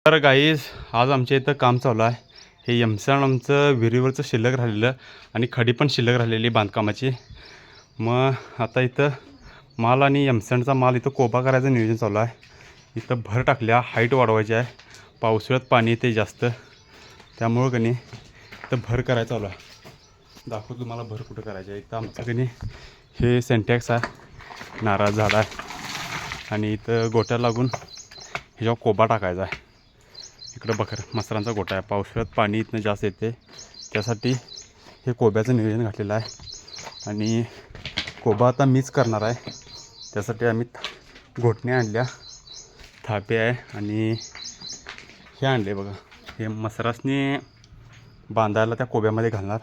तर गाईज आज आमच्या इथं काम चालू आहे. हे यमसण आमचं विहिरीवरचं शिल्लक राहिलेलं आणि खडी पण शिल्लक राहिलेली बांधकामाची. मग आता इथं माल आणि यमसणचा माल इथं कोबा करायचं नियोजन चालू आहे. इथं भर टाकल्या, हाईट वाढवायची आहे. पावसाळ्यात पाणी येते जास्त, त्यामुळं कणी इथं भर करायचं चालू आहे. दाखवतो तुम्हाला भर कुठं करायचं आहे. इथं आमचं कणी हे सेंटॅक्स आहे, नारळ झाड आहे आणि इथं गोट्या लागून ह्याच्यावर कोबा टाकायचा आहे. इकडं बकर मसरांचा गोठा आहे. पावसाळ्यात पाणी इथनं जास्त येते, त्यासाठी हे कोब्याचं नियोजन घातलेलं आहे. आणि कोबा आता मीच करणार आहे. त्यासाठी आम्ही घोटणे आणल्या, थापे आहे आणि हे आणले बघा. हे मसरासनी बांधायला त्या कोब्यामध्ये घालणार.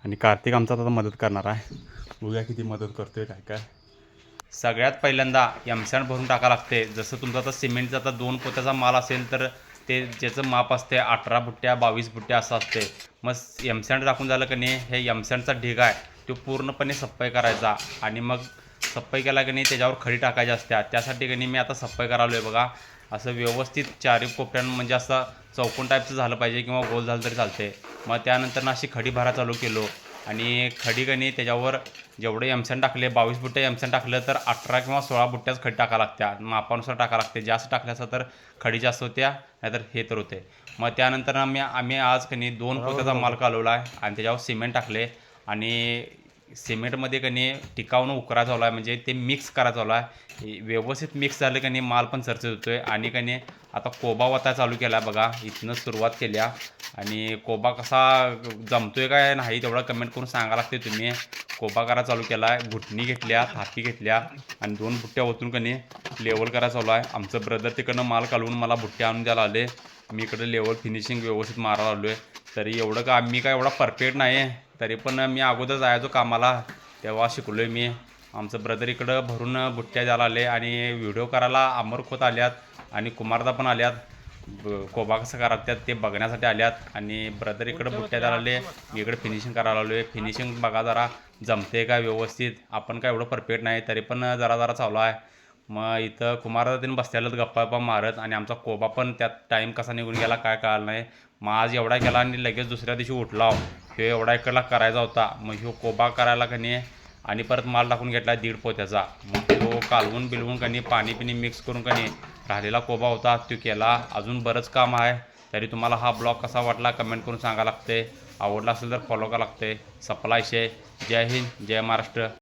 आणि कार्तिक आमचा आता मदत करणार आहे. बघूया किती मदत करतोय काय काय. सगळ्यात पहिल्यांदा यमसॅन्ड भरून टाका लागते. जसं तुमचा आता सिमेंटचा आता 2 पोत्याचा माल असेल तर ते ज्याचं माप असते 18 बुट्ट्या 22 बुट्ट्या असं असते. मग यमसॅन्ड टाकून झालं की नाही, हे यमसॅन्डचा ढीग आहे तो पूर्णपणे सप्पाई करायचा. आणि मग सप्पाई केला की नाही त्याच्यावर खडी टाकायची असते. त्यासाठी की नाही मी आता सप्पाई करालो आहे बघा. असं व्यवस्थित चारी कोपऱ्यानं म्हणजे असं चौकोन टाईपचं झालं पाहिजे किंवा गोल झालं तरी चालते. मग त्यानंतर अशी खडी भरा चालू केलो आणि खडी कणी त्याच्यावर जेवढे यमसॅन्ड टाकले 22 बुट्टे यमसॅन्ड टाकलं तर 18 किंवा 16 बुट्ट्याच खडी टाका लागत्या. मापानुसार टाका लागते. जास्त टाकल्याचं तर खडी जास्त होत्या, नाहीतर हे तर होते. मग त्यानंतर आम्ही आज कणी 2 पोत्याचा माल कालवला आहे आणि त्याच्यावर सिमेंट टाकले. आणि सिमेंटमध्ये कणी टिकावून उकरा चालू आहे, म्हणजे ते मिक्स करायचं चालू आहे. व्यवस्थित मिक्स झालं की नाही माल पण चरचरीत होतोय. आणि कणी आता कोबा वता चालू केला आहे बघा. इथनं सुरुवात केल्या आणि कोबा कसा जमतोय काय नाही तेवढा कमेंट करून सांगा लागते तुम्ही. कोबा करा चालू केला आहे. घुटणी घेतल्या, थापी घेतल्या आणि 2 बुट्ट्या ओतून कणी लेवल करायला चालू आहे. आमचं ब्रदर तिकडनं माल कालवून मला बुट्ट्या आणून द्यायला आले. मी इकडं लेवल फिनिशिंग व्यवस्थित मारायला आलो आहे. तरी एवढं का मी काय एवढा परफेक्ट नाही आहे, तरी पण मी अगोदर जायचो कामाला तेव्हा शिकलो आहे मी. आमचं ब्रदर इकडं भरून बुट्ट्या द्यायला आले आणि व्हिडिओ करायला अमर खोत आल्यात आणि कुमारदा पण आल्यात. कोबा कसं करतात ते बघण्यासाठी आल्यात. आणि ब्रदर इकडं बुट्ट्या द्यायला आले, मी इकडे फिनिशिंग करायला आलो आहे. फिनिशिंग बघा जरा जमते का व्यवस्थित. आपण काय एवढं परफेक्ट नाही, तरी पण जरा जरा चालू आहे. मग इथं कुमारदा त्यांनी बसल्यालाच गप्पा मारत आणि आमचा कोबा पण त्यात टाईम कसा निघून गेला काय कळलं नाही. मग आज एवढा गेला आणि लगेच दुसऱ्या दिवशी उठला. ह्यो एवढा इकडला करायचा होता. मग ह्यो कोबा करायला का नाही आणि परत माल टाकून घेतला 1.5 पोत्याचा. मग तो कालवून बिलवून का नाही पाणी पिणी मिक्स करून का नाही राहिलेला कोबा होता तो केला. अजून बरंच काम आहे. तरी तुम्हाला हा ब्लॉग कसा वाटला कमेंट करून सांगा लागते. आवडला असेल तर फॉलो करा लागते. सपला विषय. जय हिंद, जय महाराष्ट्र.